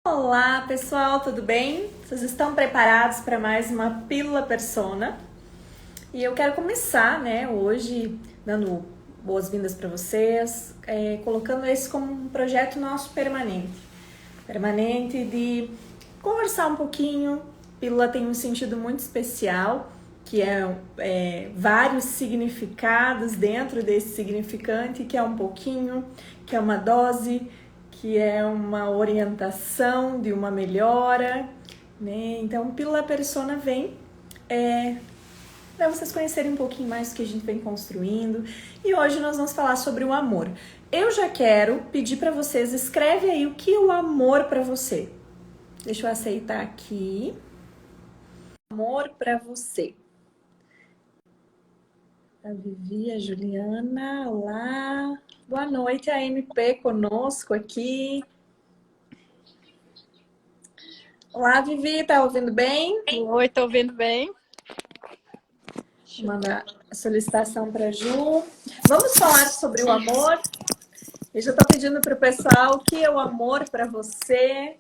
Olá pessoal, tudo bem? Vocês estão preparados para mais uma Pílula Persona? E eu quero começar, hoje dando boas-vindas para vocês, colocando esse como um projeto nosso permanente de conversar um pouquinho. Pílula tem um sentido muito especial, que é vários significados dentro desse significante, que é um pouquinho, que é uma dose, que é uma orientação de uma melhora, né? Então, Pílula Persona vem para vocês conhecerem um pouquinho mais do que a gente vem construindo. E hoje nós vamos falar sobre o amor. Eu já quero pedir para vocês, escreve aí o que é o amor para você. Deixa eu aceitar aqui. Amor para você. A Vivi, a Juliana, olá. Boa noite, a MP conosco aqui. Olá, Vivi, tá ouvindo bem? Oi, tô ouvindo bem. Vou mandar a solicitação para Ju. Vamos falar sobre o amor. Eu já estou pedindo para o pessoal o que é o amor para você.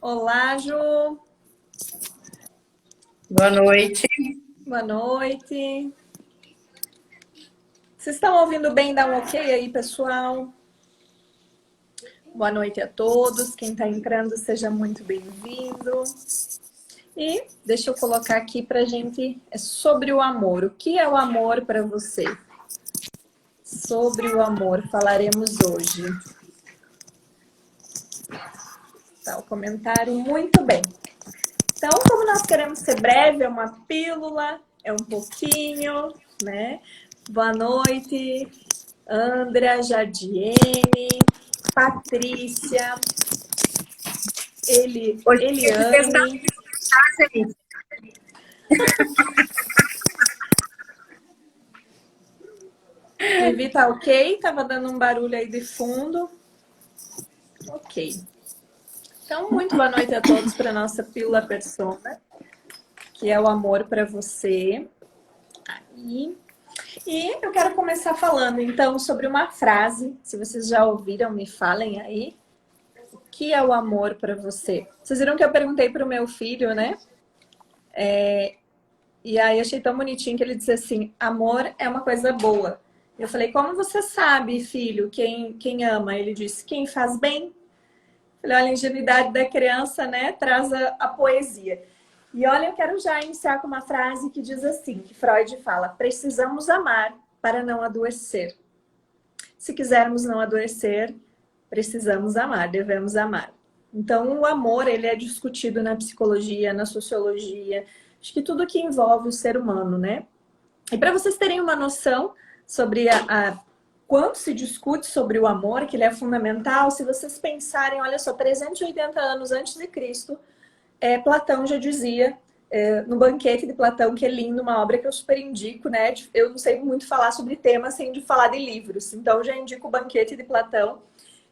Olá, Ju. Boa noite. Boa noite. Vocês estão ouvindo bem? Dá um ok aí, pessoal. Boa noite a todos. Quem está entrando, seja muito bem-vindo. E deixa eu colocar aqui para a gente, é sobre o amor. O que é o amor para você? Sobre o amor falaremos hoje. Tá, o comentário, muito bem. Então, como nós queremos ser breve, é uma pílula, é um pouquinho, né? Boa noite, Andrea, Jardiene, Patrícia, Eliane. Vivi, tá ok? Tava dando um barulho aí de fundo. Ok. Então, muito boa noite a todos para a nossa Pílula Persona, que é o amor para você. Aí. E eu quero começar falando, então, sobre uma frase. Se vocês já ouviram, me falem aí. O que é o amor para você? Vocês viram que eu perguntei para o meu filho, né? E aí achei tão bonitinho que ele disse assim, amor é uma coisa boa. Eu falei, como você sabe, filho, quem ama? Ele disse, quem faz bem. Falei, olha, a ingenuidade da criança, né, traz a poesia. E olha, eu quero já iniciar com uma frase que diz assim, que Freud fala, precisamos amar para não adoecer. Se quisermos não adoecer, precisamos amar, devemos amar. Então, o amor, ele é discutido na psicologia, na sociologia, acho que tudo que envolve o ser humano, né? E para vocês terem uma noção sobre quanto se discute sobre o amor, que ele é fundamental, se vocês pensarem, olha só, 380 anos antes de Cristo, Platão já dizia, no Banquete de Platão, que é lindo, uma obra que eu super indico, né? Eu não sei muito falar sobre temas sem de falar de livros, então já indico o Banquete de Platão,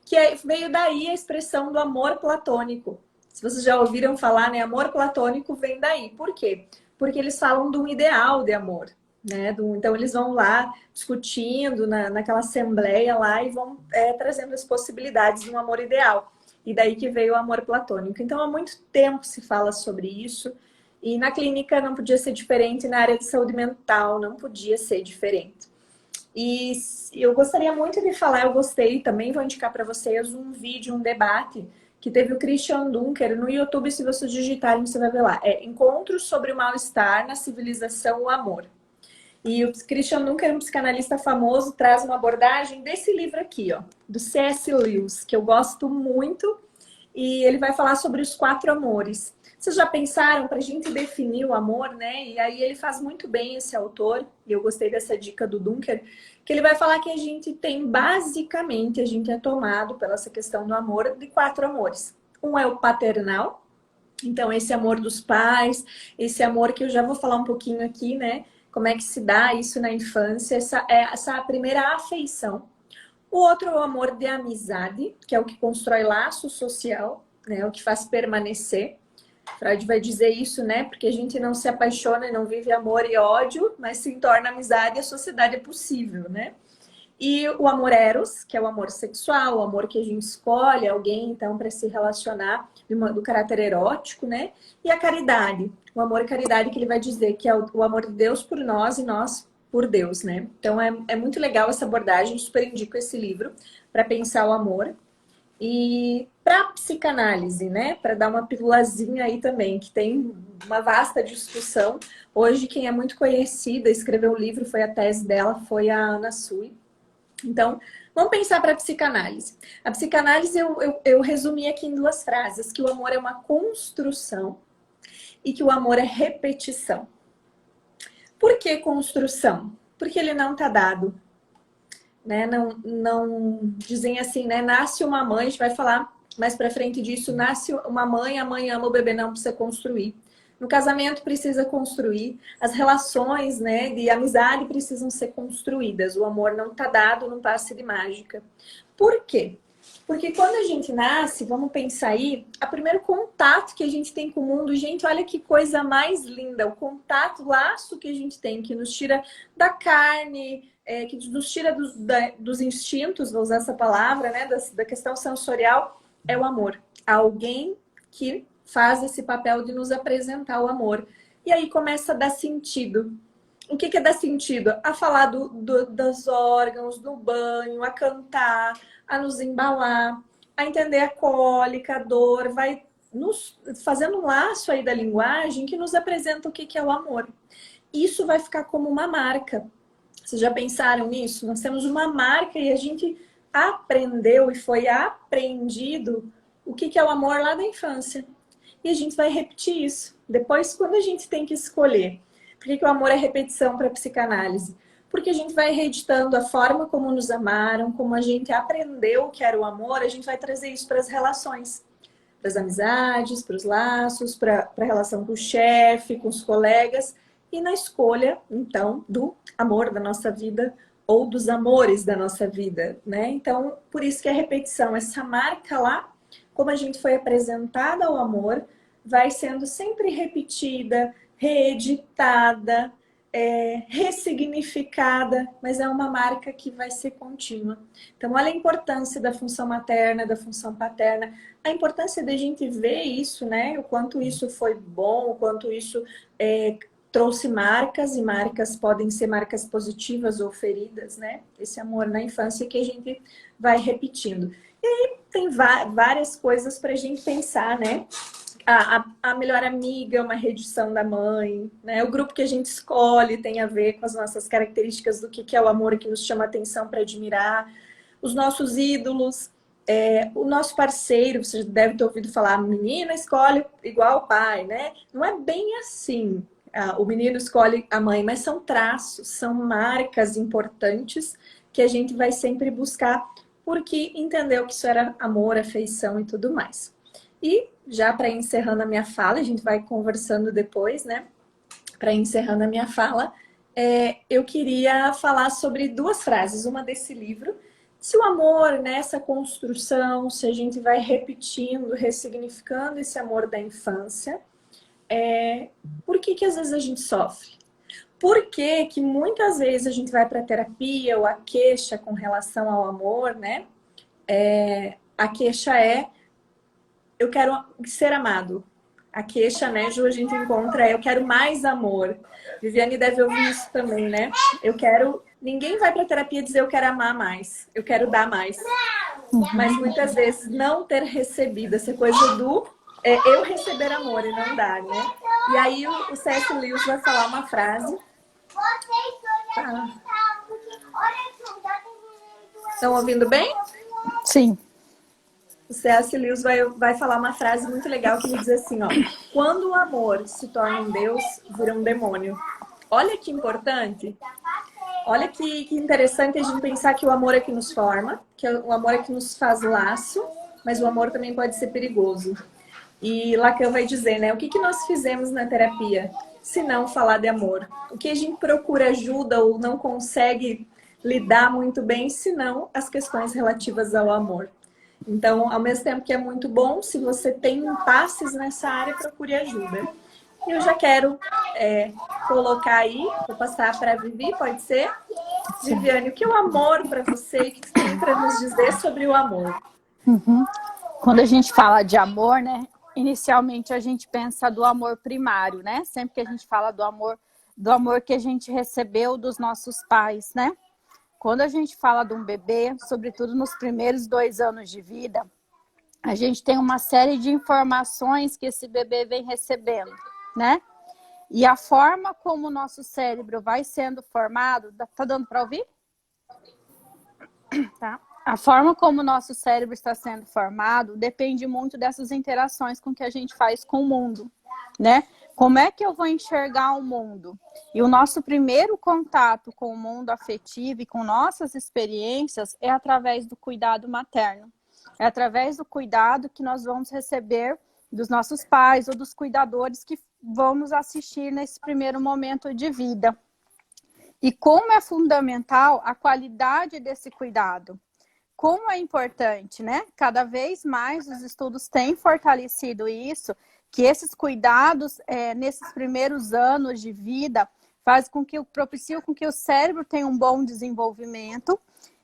que veio daí a expressão do amor platônico. Se vocês já ouviram falar, né? Amor platônico vem daí. Por quê? Porque eles falam de um ideal de amor. Né? Então eles vão lá discutindo naquela assembleia lá e vão trazendo as possibilidades de um amor ideal. E daí que veio o amor platônico. Então há muito tempo se fala sobre isso. E na clínica não podia ser diferente, na área de saúde mental não podia ser diferente. E eu gostaria muito de falar, eu gostei, também vou indicar para vocês um vídeo, um debate que teve o Christian Dunker no YouTube, se vocês digitarem você vai ver lá. Encontros sobre o mal-estar na civilização, o amor. E o Christian Dunker, um psicanalista famoso, traz uma abordagem desse livro aqui, ó, do C.S. Lewis, que eu gosto muito, e ele vai falar sobre os 4 amores. Vocês já pensaram para a gente definir o amor, né? E aí ele faz muito bem esse autor, e eu gostei dessa dica do Dunker, que ele vai falar que a gente tem, basicamente, a gente é tomado pela essa questão do amor de 4 amores. Um é o paternal, então esse amor dos pais, esse amor que eu já vou falar um pouquinho aqui, né? Como é que se dá isso na infância, essa primeira afeição. O outro é o amor de amizade, que é o que constrói laço social, né? O que faz permanecer. Freud vai dizer isso, né? Porque a gente não se apaixona e não vive amor e ódio, mas se torna amizade e a sociedade é possível, né? E o amor eros, que é o amor sexual, o amor que a gente escolhe alguém, então, para se relacionar, do caráter erótico, né? E a caridade, o amor e caridade que ele vai dizer que é o amor de Deus por nós e nós por Deus, né? Então, é muito legal essa abordagem, super indico esse livro para pensar o amor. E para psicanálise, né? Para dar uma pílulazinha aí também, que tem uma vasta discussão. Hoje, quem é muito conhecida, escreveu o livro, foi a tese dela, foi a Anna Sui. Então, vamos pensar para a psicanálise. A psicanálise eu resumi aqui em 2 frases, que o amor é uma construção e que o amor é repetição. Por que construção? Porque ele não está dado. Né? Não dizem assim, né? Nasce uma mãe, a gente vai falar mais para frente disso, nasce uma mãe, a mãe ama o bebê, não precisa construir. No casamento precisa construir, as relações, né, de amizade precisam ser construídas. O amor não está dado num passe de mágica. Por quê? Porque quando a gente nasce, vamos pensar aí, o primeiro contato que a gente tem com o mundo, gente, olha que coisa mais linda, o contato, o laço que a gente tem, que nos tira da carne, que nos tira dos instintos, vou usar essa palavra, né, da questão sensorial, é o amor. Alguém que faz esse papel de nos apresentar o amor. E aí começa a dar sentido. O que é dar sentido? A falar dos órgãos, do banho, a cantar, a nos embalar, a entender a cólica, a dor, vai nos fazendo um laço aí da linguagem que nos apresenta o que é o amor. Isso vai ficar como uma marca. Vocês já pensaram nisso? Nós temos uma marca e a gente aprendeu e foi aprendido o que é o amor lá da infância. E a gente vai repetir isso. Depois, quando a gente tem que escolher, por que o amor é repetição para a psicanálise? Porque a gente vai reeditando a forma como nos amaram, como a gente aprendeu que era o amor, a gente vai trazer isso para as relações. Para as amizades, para os laços, para a relação com o chefe, com os colegas. E na escolha, então, do amor da nossa vida ou dos amores da nossa vida, né? Então, por isso que a repetição, essa marca lá, como a gente foi apresentada ao amor, vai sendo sempre repetida, reeditada, ressignificada, mas é uma marca que vai ser contínua. Então, olha a importância da função materna, da função paterna, a importância da gente ver isso, né? O quanto isso foi bom, o quanto isso trouxe marcas, e marcas podem ser marcas positivas ou feridas, né? Esse amor na infância que a gente vai repetindo. E aí tem várias coisas para a gente pensar, né? A melhor amiga é uma reedição da mãe, né? O grupo que a gente escolhe tem a ver com as nossas características do que é o amor que nos chama atenção para admirar. Os nossos ídolos, o nosso parceiro, você deve ter ouvido falar, a menina escolhe igual o pai, né? Não é bem assim. O menino escolhe a mãe, mas são traços, são marcas importantes que a gente vai sempre buscar porque entendeu que isso era amor, afeição e tudo mais. E já para encerrando a minha fala, a gente vai conversando depois, né? Para encerrando a minha fala, eu queria falar sobre 2 frases. Uma desse livro. Se o amor, nessa construção, se a gente vai repetindo, ressignificando esse amor da infância, por que às vezes a gente sofre? Por que muitas vezes a gente vai para a terapia ou a queixa com relação ao amor, né? A queixa eu quero ser amado. A queixa, né, Ju, a gente encontra eu quero mais amor. Viviane deve ouvir isso também, né? Ninguém vai para terapia dizer eu quero amar mais, eu quero dar mais. Mas muitas vezes não ter recebido, essa coisa do eu receber amor e não dar, né? E aí o C.S. Lewis vai falar uma frase. Tá. Estão ouvindo bem? Sim. O C.S. Lewis vai falar uma frase muito legal que ele diz assim, ó. Quando o amor se torna um Deus, vira um demônio. Olha que importante. Olha que interessante a gente pensar que o amor é que nos forma, que o amor é que nos faz laço, mas o amor também pode ser perigoso. E Lacan vai dizer, né? O que nós fizemos na terapia, se não falar de amor? O que a gente procura ajuda ou não consegue lidar muito bem, se não as questões relativas ao amor. Então, ao mesmo tempo que é muito bom, se você tem impasses nessa área, procure ajuda. Eu já quero colocar aí, vou passar para a Vivi, pode ser? Viviane, o que é o amor para você e o que você tem para nos dizer sobre o amor? Quando a gente fala de amor, né? Inicialmente a gente pensa do amor primário, né? Sempre que a gente fala do amor que a gente recebeu dos nossos pais, né? Quando a gente fala de um bebê, sobretudo nos primeiros 2 anos de vida, a gente tem uma série de informações que esse bebê vem recebendo, né? E a forma como o nosso cérebro vai sendo formado, tá dando para ouvir? Tá? A forma como o nosso cérebro está sendo formado depende muito dessas interações com que a gente faz com o mundo, né? Como é que eu vou enxergar o mundo? E o nosso primeiro contato com o mundo afetivo e com nossas experiências é através do cuidado materno. É através do cuidado que nós vamos receber dos nossos pais ou dos cuidadores que vamos assistir nesse primeiro momento de vida. E como é fundamental a qualidade desse cuidado. Como é importante, né? Cada vez mais os estudos têm fortalecido isso, que esses cuidados nesses primeiros anos de vida propiciam com que o cérebro tenha um bom desenvolvimento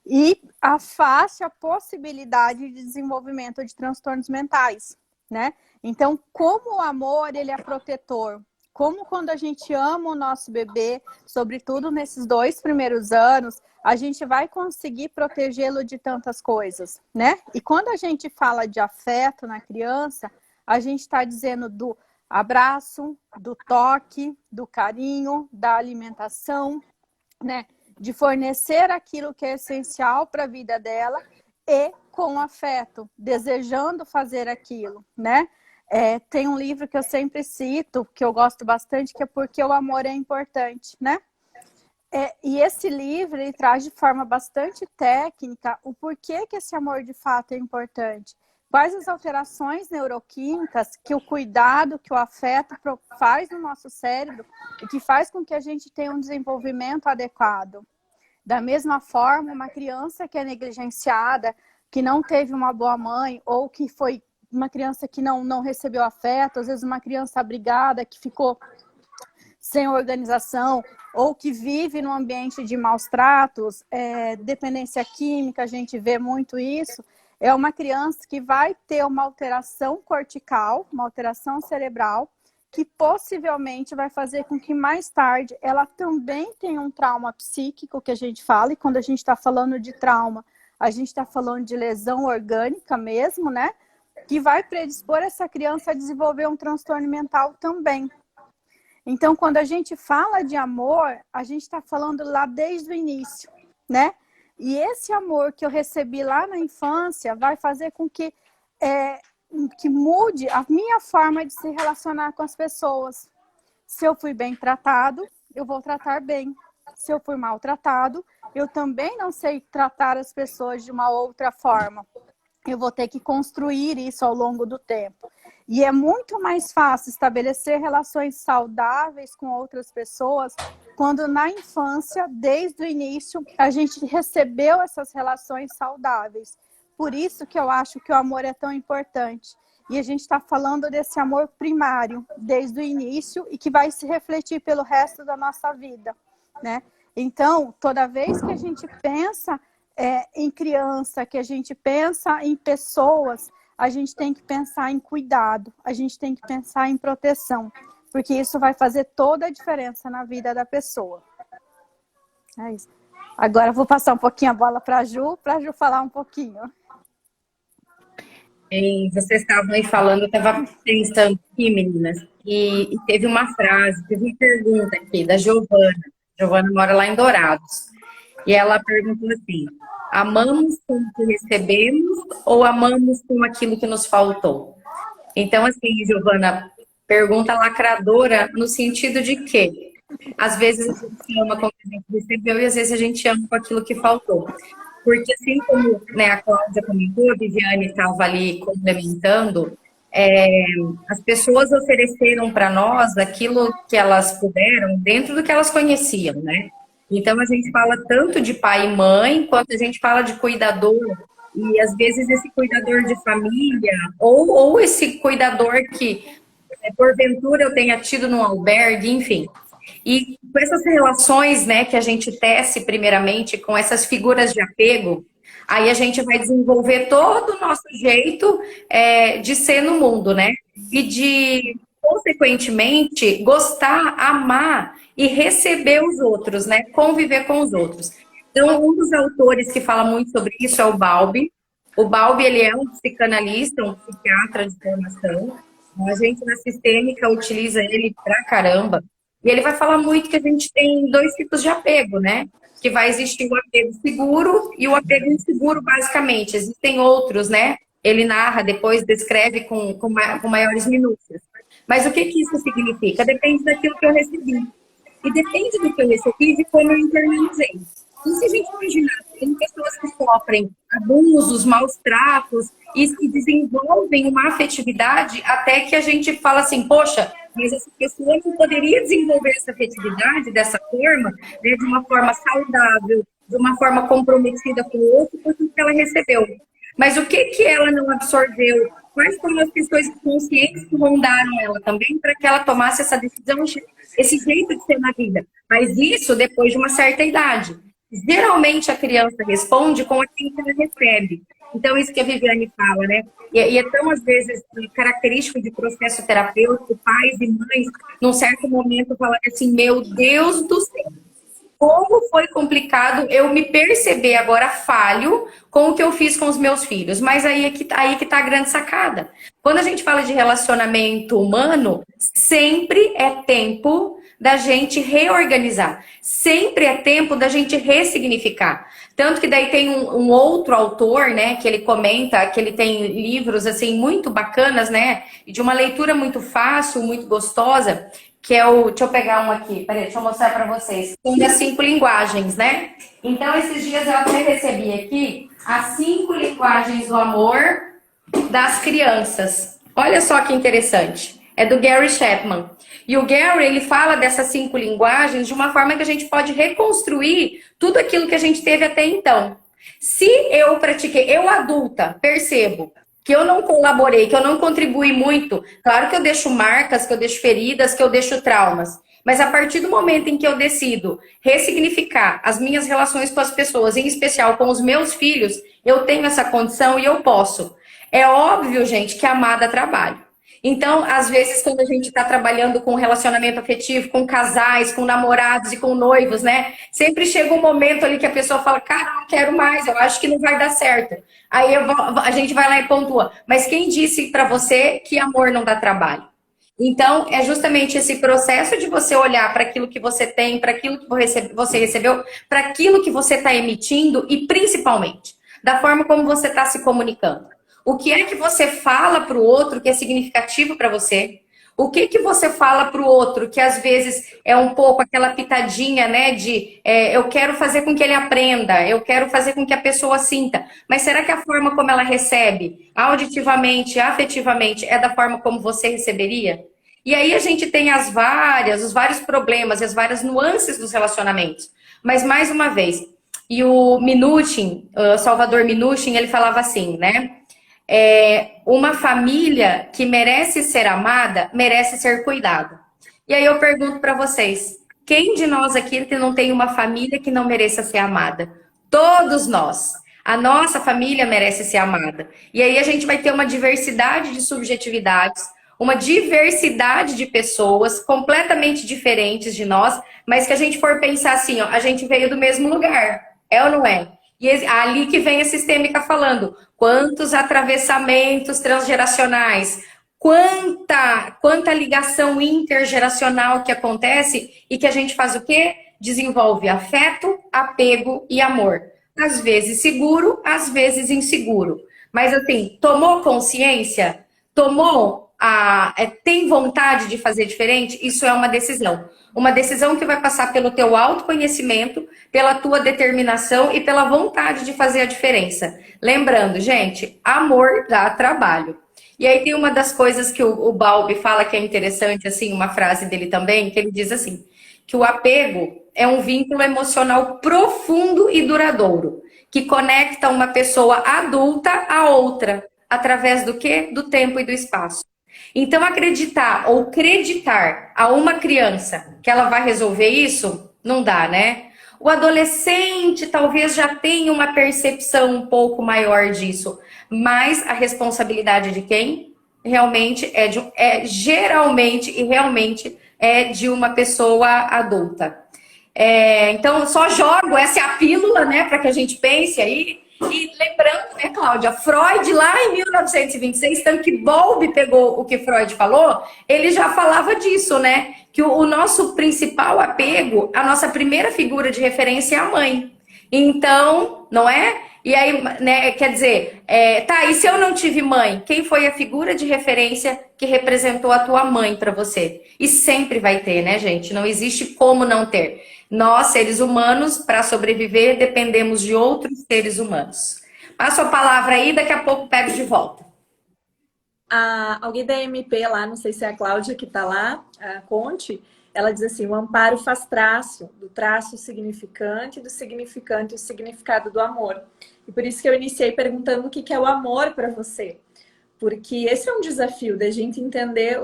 e afaste a possibilidade de desenvolvimento de transtornos mentais, né? Então, como o amor, ele é protetor, como quando a gente ama o nosso bebê, sobretudo nesses 2 primeiros anos, a gente vai conseguir protegê-lo de tantas coisas, né? E quando a gente fala de afeto na criança, a gente está dizendo do abraço, do toque, do carinho, da alimentação, né? De fornecer aquilo que é essencial para a vida dela e com afeto, desejando fazer aquilo, né? Tem um livro que eu sempre cito, que eu gosto bastante, que é Porque o Amor é Importante, né? E esse livro, ele traz de forma bastante técnica o porquê que esse amor de fato é importante. Quais as alterações neuroquímicas que o cuidado, que o afeto faz no nosso cérebro e que faz com que a gente tenha um desenvolvimento adequado. Da mesma forma, uma criança que é negligenciada, que não teve uma boa mãe ou que foi uma criança que não recebeu afeto, às vezes uma criança abrigada que ficou sem organização ou que vive num ambiente de maus tratos, dependência química, a gente vê muito isso, é uma criança que vai ter uma alteração cortical, uma alteração cerebral, que possivelmente vai fazer com que mais tarde ela também tenha um trauma psíquico, que a gente fala, e quando a gente está falando de trauma, a gente está falando de lesão orgânica mesmo, né? Que vai predispor essa criança a desenvolver um transtorno mental também. Então, quando a gente fala de amor, a gente está falando lá desde o início, né? E esse amor que eu recebi lá na infância vai fazer com que mude a minha forma de se relacionar com as pessoas. Se eu fui bem tratado, eu vou tratar bem. Se eu fui maltratado, eu também não sei tratar as pessoas de uma outra forma. Eu vou ter que construir isso ao longo do tempo. E é muito mais fácil estabelecer relações saudáveis com outras pessoas quando na infância, desde o início, a gente recebeu essas relações saudáveis. Por isso que eu acho que o amor é tão importante. E a gente está falando desse amor primário, desde o início, e que vai se refletir pelo resto da nossa vida, né? Então, toda vez que a gente pensa em criança, que a gente pensa em pessoas, a gente tem que pensar em cuidado, a gente tem que pensar em proteção, porque isso vai fazer toda a diferença na vida da pessoa. É isso. Agora eu vou passar um pouquinho a bola para a Ju falar um pouquinho. Vocês estavam aí falando, eu estava pensando aqui, meninas, e teve uma frase, teve uma pergunta aqui da Giovana. Giovana mora lá em Dourados. E ela perguntou assim: amamos com o que recebemos ou amamos com aquilo que nos faltou? Então, assim, Giovana, pergunta lacradora no sentido de que às vezes a gente ama com o que a gente recebeu e às vezes a gente ama com aquilo que faltou. Porque assim como, né, a Cláudia comentou, a Viviane estava ali complementando, as pessoas ofereceram para nós aquilo que elas puderam dentro do que elas conheciam, né? Então a gente fala tanto de pai e mãe, quanto a gente fala de cuidador, e às vezes esse cuidador de família, ou esse cuidador que porventura eu tenha tido num albergue, enfim. E com essas relações, né, que a gente tece primeiramente com essas figuras de apego, aí a gente vai desenvolver todo o nosso jeito de ser no mundo, né? E de, consequentemente, gostar, amar e receber os outros, né? Conviver com os outros. Então, um dos autores que fala muito sobre isso é o Bowlby. O Bowlby, ele é um psicanalista, um psiquiatra de formação. A gente na sistêmica utiliza ele pra caramba. E ele vai falar muito que a gente tem dois tipos de apego, né? Que vai existir o apego seguro e o apego inseguro, basicamente. Existem outros, né? Ele narra, depois descreve com maiores minúcias. Mas o que isso significa? Depende daquilo que eu recebi. E depende do que eu recebi e de como eu internalizei. E se a gente imaginar, tem pessoas que sofrem abusos, maus tratos e se desenvolvem uma afetividade até que a gente fala assim, poxa, mas essa pessoa não poderia desenvolver essa afetividade dessa forma, né, de uma forma saudável, de uma forma comprometida com o outro, por tudo que ela recebeu. Mas o que ela não absorveu? Quais foram as questões conscientes que rondaram ela também para que ela tomasse essa decisão, esse jeito de ser na vida? Mas isso depois de uma certa idade. Geralmente a criança responde com aquilo que ela recebe. Então, isso que a Viviane fala, né? E é tão, às vezes, característico de processo terapêutico, pais e mães, num certo momento, falarem assim, meu Deus do céu, como foi complicado eu me perceber agora falho com o que eu fiz com os meus filhos. Mas aí que tá a grande sacada. Quando a gente fala de relacionamento humano, sempre é tempo da gente reorganizar. Sempre é tempo da gente ressignificar. Tanto que daí tem um outro autor, né, que ele comenta que ele tem livros, assim, muito bacanas, né, de uma leitura muito fácil, muito gostosa, que é o... Deixa eu pegar um aqui, peraí, deixa eu mostrar para vocês. Um das 5 linguagens, né? Então, esses dias eu até recebi aqui as 5 linguagens do amor das crianças. Olha só que interessante. É do Gary Chapman. E o Gary, ele fala dessas 5 linguagens de uma forma que a gente pode reconstruir tudo aquilo que a gente teve até então. Se eu pratiquei, eu adulta, percebo que eu não colaborei, que eu não contribuí muito, claro que eu deixo marcas, que eu deixo feridas, que eu deixo traumas. Mas a partir do momento em que eu decido ressignificar as minhas relações com as pessoas, em especial com os meus filhos, eu tenho essa condição e eu posso. É óbvio, gente, que amar dá trabalho. Então, às vezes, quando a gente está trabalhando com relacionamento afetivo, com casais, com namorados e com noivos, né? Sempre chega um momento ali que a pessoa fala, cara, não quero mais, eu acho que não vai dar certo. Aí a gente vai lá e pontua. Mas quem disse para você que amor não dá trabalho? Então, é justamente esse processo de você olhar para aquilo que você tem, para aquilo que você recebeu, para aquilo que você está emitindo e, principalmente, da forma como você está se comunicando. O que é que você fala para o outro que é significativo para você? O que que você fala para o outro que às vezes é um pouco aquela pitadinha, né, de eu quero fazer com que ele aprenda, eu quero fazer com que a pessoa sinta. Mas será que a forma como ela recebe, auditivamente, afetivamente, é da forma como você receberia? E aí a gente tem os vários problemas e as várias nuances dos relacionamentos. Mas mais uma vez, e o Minuchin, Salvador Minuchin, ele falava assim, né? Uma família que merece ser amada, merece ser cuidada. E aí eu pergunto para vocês, quem de nós aqui que não tem uma família que não mereça ser amada? Todos nós. A nossa família merece ser amada. E aí a gente vai ter uma diversidade de subjetividades, uma diversidade de pessoas completamente diferentes de nós, mas que a gente for pensar assim, ó, a gente veio do mesmo lugar. É ou não é? E ali que vem a sistêmica falando, quantos atravessamentos transgeracionais, quanta ligação intergeracional que acontece e que a gente faz o quê? Desenvolve afeto, apego e amor. Às vezes seguro, às vezes inseguro. Mas assim, tomou consciência? Tem vontade de fazer diferente? Isso é uma decisão. Uma decisão que vai passar pelo teu autoconhecimento, pela tua determinação e pela vontade de fazer a diferença. Lembrando, gente, amor dá trabalho. E aí tem uma das coisas que o Bowlby fala que é interessante, assim, uma frase dele também, que ele diz assim, que o apego é um vínculo emocional profundo e duradouro, que conecta uma pessoa adulta a outra, através do quê? Do tempo e do espaço. Então, acreditar ou acreditar a uma criança que ela vai resolver isso, não dá, né? O adolescente talvez já tenha uma percepção um pouco maior disso, mas a responsabilidade de quem? Realmente geralmente e realmente é de uma pessoa adulta. Então, só jogo, essa é a pílula, né, para que a gente pense aí. E lembrando, né, Cláudia, Freud lá em 1926, tanto que Bowlby pegou o que Freud falou, ele já falava disso, né? Que o nosso principal apego, a nossa primeira figura de referência é a mãe. Então, não é? E aí, né, quer dizer, tá, e se eu não tive mãe, quem foi a figura de referência que representou a tua mãe para você? E sempre vai ter, né, gente? Não existe como não ter. Nós, seres humanos, para sobreviver, dependemos de outros seres humanos. Passo a palavra aí, daqui a pouco pego de volta. Alguém da MP lá, não sei se é a Cláudia que está lá, a Conte, ela diz assim, o amparo faz traço, do traço significante, do significante o significado do amor. E por isso que eu iniciei perguntando o que é o amor para você. Porque esse é um desafio da gente entender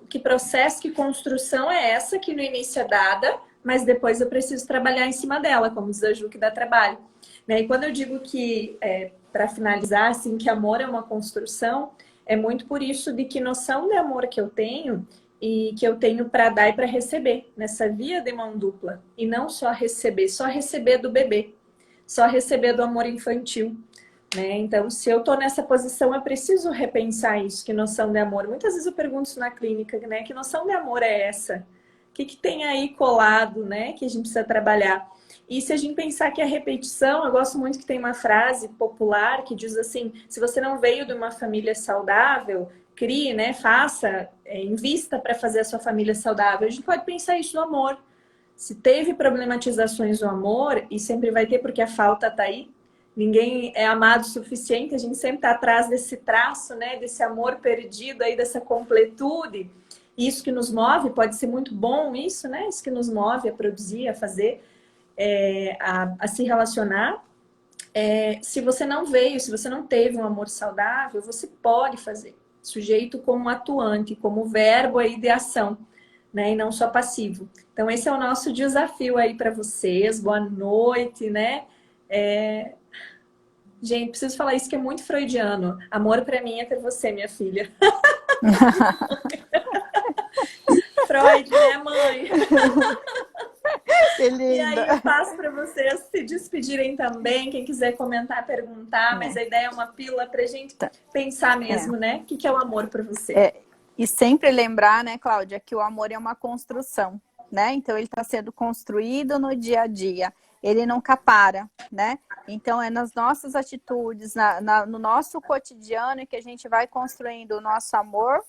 que processo, que construção é essa que no início é dada, mas depois eu preciso trabalhar em cima dela, como diz a Ju, que dá trabalho. E quando eu digo que, para finalizar, assim, que amor é uma construção, é muito por isso de que noção de amor que eu tenho e que eu tenho para dar e para receber, nessa via de mão dupla. E não só receber do bebê, só receber do amor infantil. Né? Então, se eu estou nessa posição, eu preciso repensar isso, que noção de amor. Muitas vezes eu pergunto isso na clínica, né? Que noção de amor é essa? O que tem aí colado, né? Que a gente precisa trabalhar. E se a gente pensar que a repetição, eu gosto muito que tem uma frase popular que diz assim, se você não veio de uma família saudável, crie, né? Faça, invista para fazer a sua família saudável. A gente pode pensar isso no amor. Se teve problematizações no amor, e sempre vai ter porque a falta está aí, ninguém é amado o suficiente, a gente sempre está atrás desse traço, né? Desse amor perdido aí, dessa completude. Isso que nos move, pode ser muito bom isso, né? Isso que nos move a produzir, a fazer, a se relacionar. Se você não veio, se você não teve um amor saudável, você pode fazer. Sujeito como atuante, como verbo aí de ação, né? E não só passivo. Então esse é o nosso desafio aí para vocês. Boa noite, né? Gente, preciso falar isso que é muito freudiano. Amor para mim é ter você, minha filha. Freud, né, mãe? Que lindo. E aí eu passo para vocês se despedirem também, quem quiser comentar, perguntar, mas a ideia é uma pílula para a gente pensar mesmo, né? O que é o amor para você? E sempre lembrar, né, Cláudia, que o amor é uma construção, né? Então ele está sendo construído no dia a dia. Ele nunca para, né? Então é nas nossas atitudes, no nosso cotidiano que a gente vai construindo o nosso amor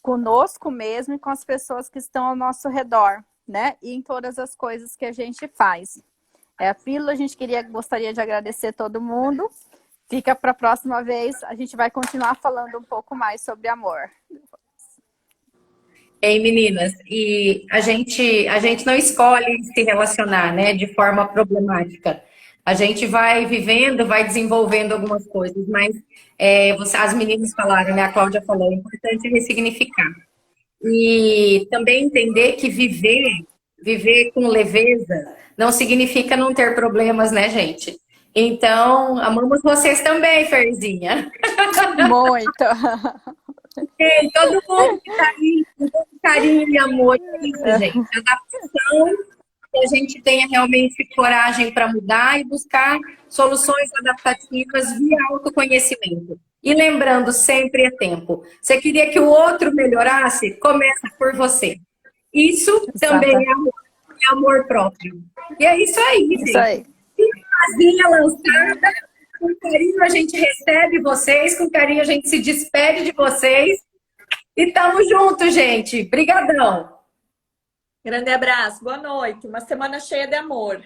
conosco mesmo e com as pessoas que estão ao nosso redor, né? E em todas as coisas que a gente faz. A pílula, a gente gostaria de agradecer todo mundo. Fica para a próxima vez, a gente vai continuar falando um pouco mais sobre amor. Ei, meninas, e a gente não escolhe se relacionar, né, de forma problemática. A gente vai vivendo, vai desenvolvendo algumas coisas, mas as meninas falaram, né, a Cláudia falou, é importante ressignificar. E também entender que viver com leveza, não significa não ter problemas, né, gente? Então, amamos vocês também, Ferzinha. Muito! Todo mundo que está aí, com todo carinho e amor, é isso, gente. Adaptação, que a gente tenha realmente coragem para mudar e buscar soluções adaptativas via autoconhecimento. E lembrando, sempre é tempo. Você queria que o outro melhorasse? Começa por você. Isso também é amor próprio. E é isso aí, gente. Isso aí. Casinha lançada. Com carinho a gente recebe vocês, com carinho a gente se despede de vocês. E tamo junto, gente. Brigadão. Grande abraço, boa noite. Uma semana cheia de amor.